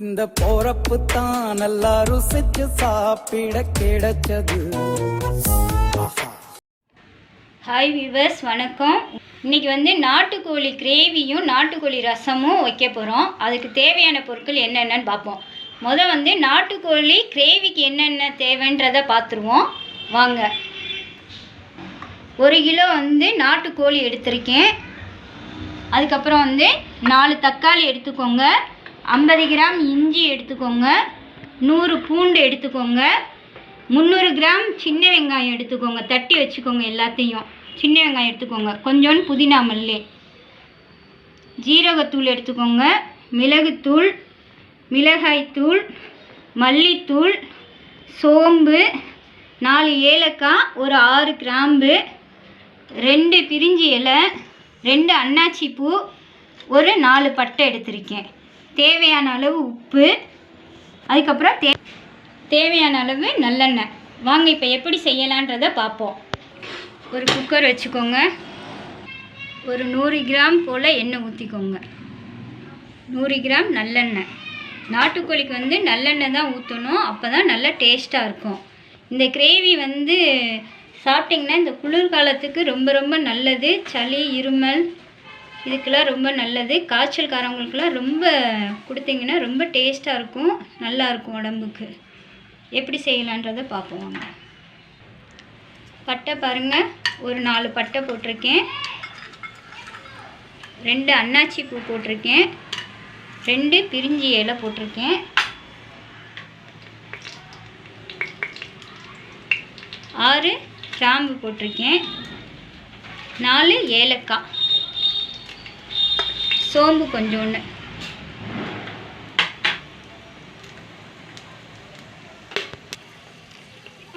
இந்த போறப்பு தான் நல்லா ருசிச்சு சாப்பிட கிடைச்சது. ஹாய் வியூவர்ஸ், வணக்கம். இன்றைக்கி நாட்டுக்கோழி கிரேவியும் நாட்டுக்கோழி ரசமும் வைக்க போகிறோம். அதுக்கு தேவையான பொருட்கள் என்னென்னு பார்ப்போம். நாட்டுக்கோழி கிரேவிக்கு என்னென்ன தேவைன்றதை பார்த்துருவோம் வாங்க. 1 கிலோ நாட்டுக்கோழி எடுத்திருக்கேன். அதுக்கப்புறம் 4 தக்காளி எடுத்துக்கோங்க, 50 கிராம் இஞ்சி எடுத்துக்கோங்க, 100 பூண்டு எடுத்துக்கோங்க, 300 கிராம் சின்ன வெங்காயம் எடுத்துக்கோங்க, தட்டி வச்சுக்கோங்க. எல்லாத்தையும் சின்ன வெங்காயம் எடுத்துக்கோங்க. கொஞ்சோண்டு புதினா மல்லி, ஜீரகத்தூள் எடுத்துக்கோங்க, மிளகுத்தூள், மிளகாய்த்தூள், மல்லித்தூள், சோம்பு, 4 ஏலக்காய், ஒரு 6 கிராம்பு, 2 பிரிஞ்சி இலை, 2 அன்னாச்சி பூ, ஒரு 4 பட்டை எடுத்திருக்கேன். தேவையான அளவு உப்பு, அதுக்கப்புறம் தேவையான அளவு நல்லெண்ணெய். வாங்க இப்போ எப்படி செய்யலான்றதை பார்ப்போம். ஒரு குக்கர் வச்சுக்கோங்க. ஒரு 100 கிராம் போல் எண்ணெய் ஊற்றிக்கோங்க. 100 கிராம் நல்லெண்ணெய். நாட்டுக்கோழிக்கு நல்லெண்ணெய் தான் ஊற்றணும், அப்போ தான் நல்லா டேஸ்ட்டாக இருக்கும். இந்த கிரேவி சாப்பிட்டிங்கன்னா இந்த குளிர்காலத்துக்கு ரொம்ப ரொம்ப நல்லது. சளி, இருமல் இதுக்கெல்லாம் ரொம்ப நல்லது. காய்ச்சல்காரவங்களுக்கெல்லாம் ரொம்ப கொடுத்தீங்கன்னா ரொம்ப டேஸ்ட்டாக இருக்கும், நல்லாயிருக்கும் உடம்புக்கு. எப்படி செய்யலான்றதை பார்ப்போம். பட்டை பாருங்கள், ஒரு 4 பட்டை போட்டிருக்கேன், 2 அன்னாச்சி பூ போட்டிருக்கேன், 2 பிரிஞ்சி இலை போட்டிருக்கேன், 6 கிராம்பு போட்டிருக்கேன், 4 ஏலக்காய், சோம்பு கொஞ்சோண்டு,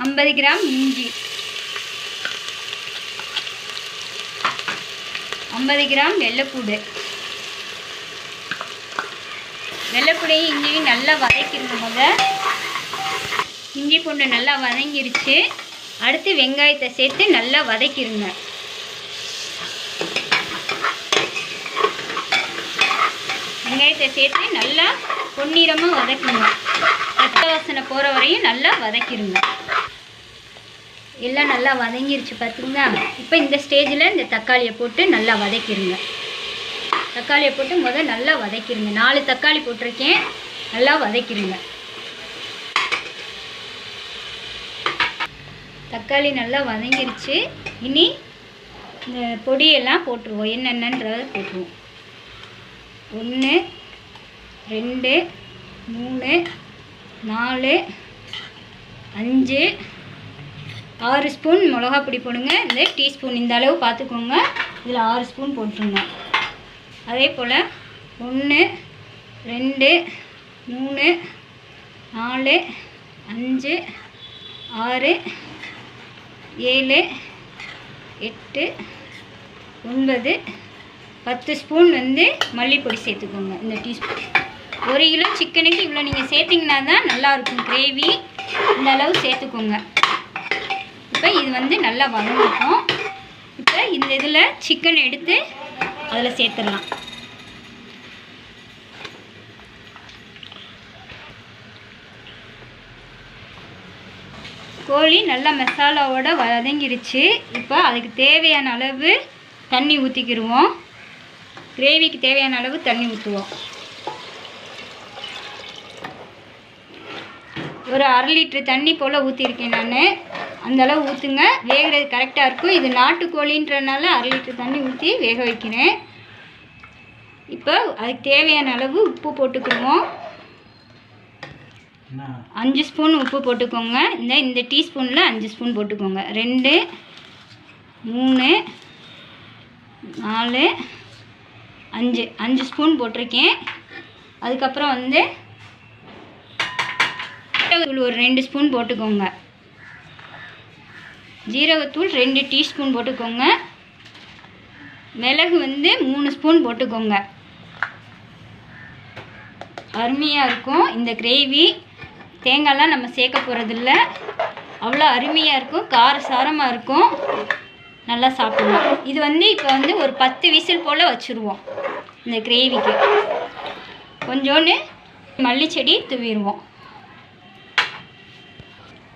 50 கிராம் இஞ்சி, 50 கிராம் வெள்ளைப்பூடு. வெள்ளைப்பூடையும் இஞ்சியும் நல்லா வதக்கிடுங்க. இஞ்சி பூண்டு நல்லா வதங்கிருச்சு. அடுத்து வெங்காயத்தை சேர்த்து நல்லா வதக்கிடுங்க. வெங்காயத்தை சேர்த்து நல்லா பொன்னிறமாக வதக்குங்க. பச்சை வாசனை போகிற வரையும் நல்லா வதக்கிடுங்க. எல்லாம் நல்லா வதங்கிருச்சு பார்த்தீங்களா. இப்போ இந்த ஸ்டேஜில் இந்த தக்காளியை போட்டு நல்லா வதக்கிடுங்க. தக்காளியை போட்டு நல்லா வதக்கிடுங்க. 4 தக்காளி போட்டிருக்கேன், நல்லா வதக்கிடுங்க. தக்காளி நல்லா வதங்கிருச்சு. இனி இந்த பொடியெல்லாம் போட்டுருவோம். என்னென்னன்றதை போட்டுருவோம். 1 2 3 4 5 6 ஸ்பூன் மிளகாப்பொடி போடுங்க. இந்த டீஸ்பூன் இந்த அளவு பார்த்துக்கோங்க. இதில் 6 ஸ்பூன் போட்டுருங்க. அதே போல் 1 2 3 4 5 6 7 8 9 10 ஸ்பூன் மல்லிப்பொடி சேர்த்துக்கோங்க. இந்த டீஸ்பூன். 1 கிலோ சிக்கனுக்கு இவ்வளோ நீங்கள் சேர்த்திங்கன்னா தான் நல்லாயிருக்கும் கிரேவி. இந்த அளவு சேர்த்துக்கோங்க. இப்போ இது நல்லா வதங்கட்டும். இப்போ இந்த இதில் சிக்கன் எடுத்து அதில் சேர்த்துடலாம். கோழி நல்லா மசாலாவோட வதங்கிருச்சு. இப்போ அதுக்கு தேவையான அளவு தண்ணி ஊற்றிக்கிடுவோம். கிரேவிக்கு தேவையான அளவு தண்ணி ஊற்றுவோம். ஒரு 1/2 லிட்டர் தண்ணி போல் ஊற்றிருக்கேன் நான். அந்தளவு ஊற்றுங்க, வேகிறது கரெக்டாக இருக்கும். இது நாட்டுக்கோழின்றனால 1/2 லிட்டர் தண்ணி ஊற்றி வேக வைக்கிறேன். இப்போ அதுக்கு தேவையான அளவு உப்பு போட்டுக்கிடுவோம். 5 ஸ்பூன் உப்பு போட்டுக்கோங்க. இந்த டீஸ்பூனில் 5 ஸ்பூன் போட்டுக்கோங்க. 2 3 4 5 ஸ்பூன் போட்டிருக்கேன். அதுக்கப்புறம் ஒரு 2 ஸ்பூன் போட்டுக்கோங்க. ஜீரகத்தூள் 2 டீஸ்பூன் போட்டுக்கோங்க. மிளகு 3 ஸ்பூன் போட்டுக்கோங்க. அருமையாக இருக்கும் இந்த கிரேவி. தேங்காய்லாம் நம்ம சேர்க்க போகிறதில்ல. அவ்வளோ அருமையாக இருக்கும், காரசாரமாக இருக்கும், நல்லா சாப்பிடலாம். இது இப்போ ஒரு 10 விசில் போல் வச்சுருவோம் இந்த கிரேவிக்கு. கொஞ்சோண்டு மல்லிச்செடி தூவிடுவோம்.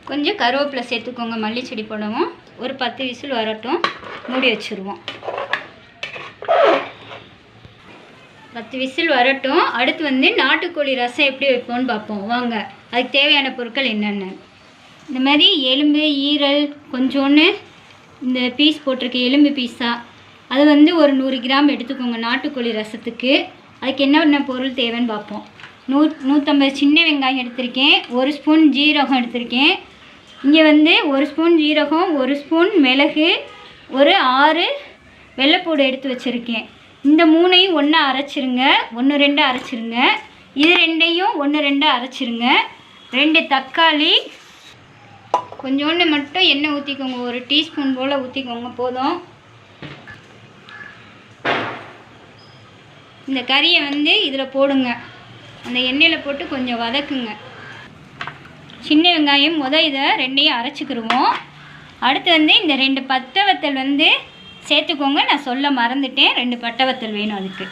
கொஞ்சம் கருவேப்பிலை சேர்த்துக்கோங்க. மல்லிச்செடி போடவும் ஒரு 10 விசில் வரட்டும், மூடி வச்சுருவோம். 10 விசில் வரட்டும். அடுத்து வந்து நாட்டுக்கோழி ரசம் எப்படி வைப்போம்னு பார்ப்போம் வாங்க. அதுக்கு தேவையான பொருட்கள் என்னென்ன. இந்த மாதிரி எலும்பு, ஈரல் கொஞ்சோன்னு இந்த பீஸ் போட்டிருக்க எலும்பு பீஸா, அது வந்து ஒரு 100 கிராம் எடுத்துக்கோங்க நாட்டுக்கோழி ரசத்துக்கு. அதுக்கு என்னென்ன பொருள் தேவைன்னு பார்ப்போம். 150 சின்ன வெங்காயம் எடுத்திருக்கேன், 1 ஸ்பூன் ஜீரகம் எடுத்திருக்கேன். இங்கே வந்து 1 ஸ்பூன் ஜீரகம், 1 ஸ்பூன் மிளகு, ஒரு 6 வெள்ளைப்பூடு எடுத்து வச்சுருக்கேன். இந்த 3ஐயும் ஒன்றா அரைச்சிருங்க, 1-2 அரைச்சிருங்க. இது 2ஐயும் 1-2 அரைச்சிருங்க. 2 தக்காளி, கொஞ்சோண்டு மட்டும் எண்ணெய் ஊற்றிக்கோங்க, 1 டீஸ்பூன் போல் ஊற்றிக்கோங்க போதும். இந்த கறியை வந்து இதில் போடுங்க, அந்த எண்ணெயில் போட்டு கொஞ்சம் வதக்குங்க. சின்ன வெங்காயம் இதை 2ஐயும் அரைச்சிக்கிடுவோம். அடுத்து வந்து இந்த 2 பட்டை வத்தல் வந்து சேர்த்துக்கோங்க. நான் சொல்ல மறந்துட்டேன், 2 பட்டை வத்தல் வேணும் அதுக்கு.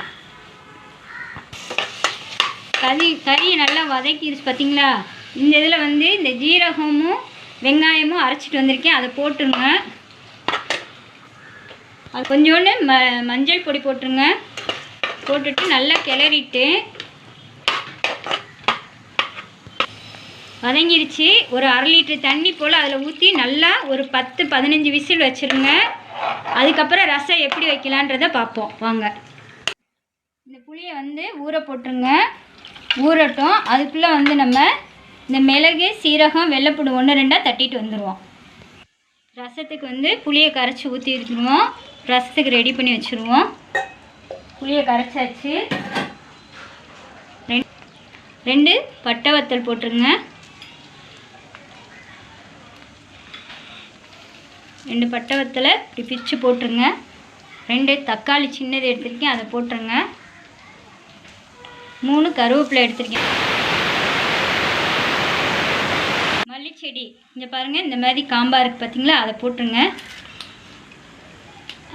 கறியை நல்லா வதக்கிடுச்சு பார்த்தீங்களா. இந்த இதில் வந்து இந்த ஜீரகமும் வெங்காயமும் அரைச்சிட்டு வந்திருக்கேன், அதை போட்டுருங்க. அது கொஞ்சோண்டு மஞ்சள் பொடி போட்டுருங்க. போட்டுட்டு நல்லா கிளறிட்டு வதங்கிருச்சு. ஒரு 1/2 லிட்டர் தண்ணி போல் அதில் ஊற்றி நல்லா ஒரு 10-15 விசில் வச்சுருங்க. அதுக்கப்புறம் ரசம் எப்படி வைக்கலான்றதை பார்ப்போம் வாங்க. இந்த புளியை வந்து ஊற போட்டுருங்க, ஊறட்டும். அதுக்குள்ளே வந்து நம்ம இந்த மிளகு, சீரகம், வெள்ளைப்பூடு 1-2 தட்டிட்டு வந்துடுவோம். ரசத்துக்கு வந்து புளியை கரைச்சி ஊற்றி வச்சுருவோம். ரசத்துக்கு ரெடி பண்ணி வச்சுருவோம். புளியை கரைச்சாச்சு. 2 பட்டை வத்தல் போட்டுருங்க. 2 பட்டை வத்தலை இப்படி பிச்சு போட்டுருங்க. 2 தக்காளி சின்னது எடுத்துருக்கேன், அதை போட்டுருங்க. 3 கருவேப்பிலை எடுத்துருக்கேன். மல்லிச்செடி இங்கே பாருங்கள், இந்த மாதிரி காம்பா இருக்குது பார்த்தீங்களா, அதை போட்டுருங்க.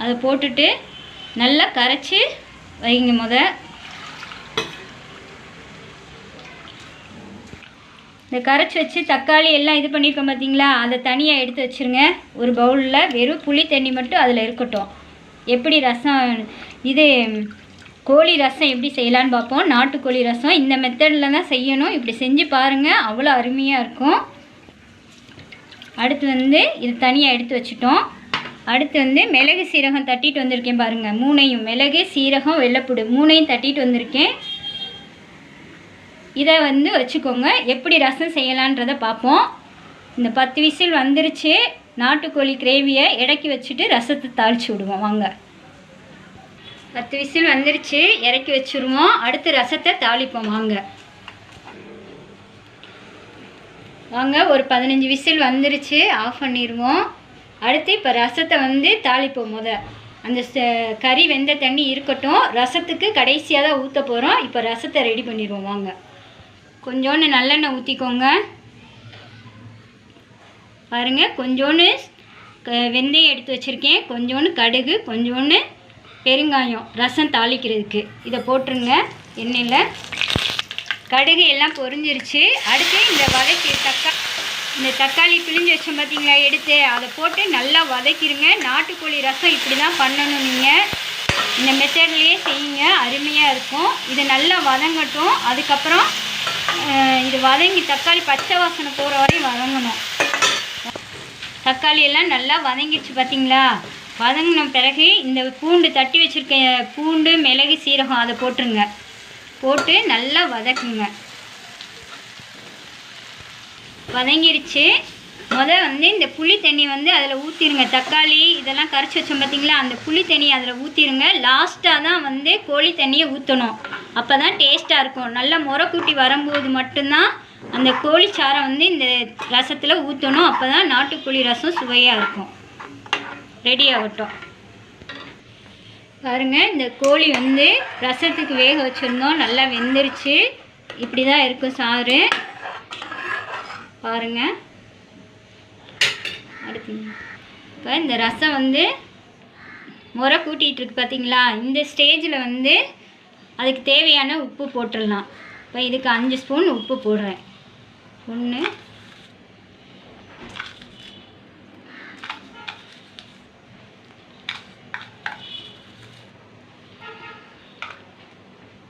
அதை போட்டுட்டு நல்லா கரைச்சி வைங்க. இந்த கரைச்சி வச்சு தக்காளி எல்லாம் இது பண்ணியிருக்கோம் பார்த்தீங்களா, அதை தனியாக எடுத்து வச்சுருங்க ஒரு பவுலில். வெறும் புளி தண்ணி மட்டும் அதில் இருக்கட்டும். எப்படி ரசம் இது கோழி ரசம் எப்படி செய்யலான்னு பார்ப்போம். நாட்டுக்கோழி ரசம் இந்த மெத்தடில் தான் செய்யணும். இப்படி செஞ்சு பாருங்கள், அவ்வளோ அருமையாக இருக்கும். அடுத்து வந்து இது தனியாக எடுத்து வச்சுட்டோம். அடுத்து வந்து மிளகு, சீரகம் தட்டிட்டு வந்திருக்கேன் பாருங்கள். 3ஐயும் மிளகு, சீரகம், வெள்ளைப்பூடு 3ஐயும் தட்டிட்டு வந்திருக்கேன். இதை வந்து வச்சுக்கோங்க. எப்படி ரசம் செய்யலான்றதை பார்ப்போம். இந்த 10 விசில் வந்துருச்சு. நாட்டுக்கோழி கிரேவியை இறக்கி வச்சுட்டு ரசத்தை தாளித்து விடுவோம் வாங்க. 10 விசில் வந்துருச்சு, இறக்கி வச்சுருவோம். அடுத்து ரசத்தை தாளிப்போம் வாங்க. ஒரு 15 விசில் வந்துருச்சு, ஆஃப் பண்ணிடுவோம். அடுத்து இப்போ ரசத்தை வந்து தாளிப்போம். அந்த கறி வெந்த தண்ணி இருக்கட்டும், ரசத்துக்கு கடைசியாக தான் ஊற்ற போகிறோம். இப்போ ரசத்தை ரெடி பண்ணிடுவோம் வாங்க. கொஞ்சோண்டு நல்லெண்ணெய் ஊற்றிக்கோங்க பாருங்கள். கொஞ்சோண்டு வெந்தயம் எடுத்து வச்சுருக்கேன், கொஞ்சோண்டு கடுகு, கொஞ்சோண்டு பெருங்காயம் ரசம் தாளிக்கிறதுக்கு. இதை போட்டுருங்க எண்ணெயில். கடுகு எல்லாம் பொரிஞ்சிருச்சு. அடுத்து இந்த தக்காளி பிழிஞ்சு வச்சோம் பார்த்தீங்களா, எடுத்து அதை போட்டு நல்லா வதக்கிடுங்க. நாட்டுக்கோழி ரசம் இப்படி தான் பண்ணணும். நீங்கள் இந்த மெத்தட்லேயே செய்யுங்க, அருமையாக இருக்கும். இது நல்லா வதங்கட்டும். அதுக்கப்புறம் இது வதங்கி தக்காளி பச்சை வாசனை போகிற வரையும் வதங்கணும். தக்காளி எல்லாம் நல்லா வதங்கிடுச்சு பார்த்தீங்களா. வதங்கின பிறகு இந்த பூண்டு தட்டி வச்சுருக்க பூண்டு, மிளகு, சீரகம் அதை போட்டுருங்க. போட்டு நல்லா வதக்குங்க. வதங்கிடுச்சு. வந்து இந்த புளி தண்ணி வந்து அதில் ஊற்றிடுங்க. தக்காளி இதெல்லாம் கரைச்சி வச்சோம் பார்த்தீங்களா, அந்த புளி தண்ணி அதில் ஊற்றிடுங்க. லாஸ்ட்டாக தான் வந்து கோழி தண்ணியை ஊற்றணும், அப்போ தான் டேஸ்ட்டாக இருக்கும். நல்லா முறை கூட்டி வரும்போது மட்டும்தான் அந்த கோழி சாறை வந்து இந்த ரசத்தில் ஊற்றணும். அப்போ தான் நாட்டுக்கோழி ரசம் சுவையாக இருக்கும். ரெடி ஆகட்டும் பாருங்கள். இந்த கோழி வந்து ரசத்துக்கு வேக வச்சுருந்தோம், நல்லா வெந்துருச்சு. இப்படி தான் இருக்கும் சாறு பாருங்கள். அடுத்து இப்போ இந்த ரசம் வந்து முறை கூட்டிகிட்டு இருக்கு பார்த்தீங்களா. இந்த ஸ்டேஜில் வந்து அதுக்கு தேவையான உப்பு போட்டுடலாம். இப்போ இதுக்கு 5 ஸ்பூன் உப்பு போடுறேன். 1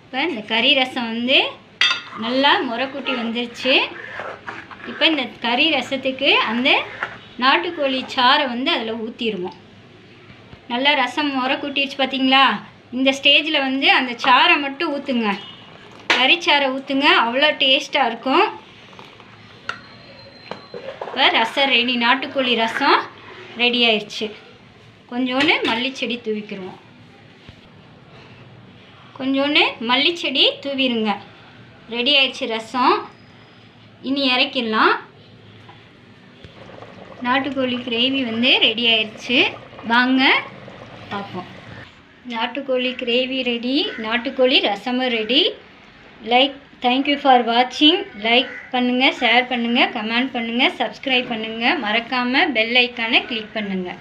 இப்போ இந்த கறி ரசம் வந்து நல்லா முறைக்கூட்டி வந்துருச்சு. இப்போ இந்த கறி ரசத்துக்கு அந்த நாட்டுக்கோழி சாறை வந்து அதில் ஊற்றிடுவோம். நல்லா ரசம் முறைக்கூட்டிடுச்சு பார்த்தீங்களா? இந்த ஸ்டேஜில் வந்து அந்த சாறை மட்டும் ஊற்றுங்க, கறிச்சாறை ஊற்றுங்க, அவ்வளோ டேஸ்ட்டாக இருக்கும். இப்போ ரசம் ரெடி, நாட்டுக்கோழி ரசம் ரெடி ஆயிடுச்சு. கொஞ்சோண்டு மல்லிச்செடி தூவிக்கிடுவோம். கொஞ்சோண்டு மல்லிச்செடி தூவிடுங்க. ரெடி ஆயிடுச்சு ரசம். இனி இறக்கிடலாம். நாட்டுக்கோழி கிரேவி வந்து ரெடி ஆயிடுச்சு. வாங்க பார்ப்போம். நாட்டுக்கோழி கிரேவி ரெடி, நாட்டுக்கோழி ரசமும் ரெடி. தேங்க்யூ ஃபார் வாட்சிங். லைக் பண்ணுங்கள், ஷேர் பண்ணுங்கள், கமெண்ட் பண்ணுங்கள், சப்ஸ்கிரைப் பண்ணுங்கள். மறக்காமல் பெல் ஐக்கானை கிளிக் பண்ணுங்கள்.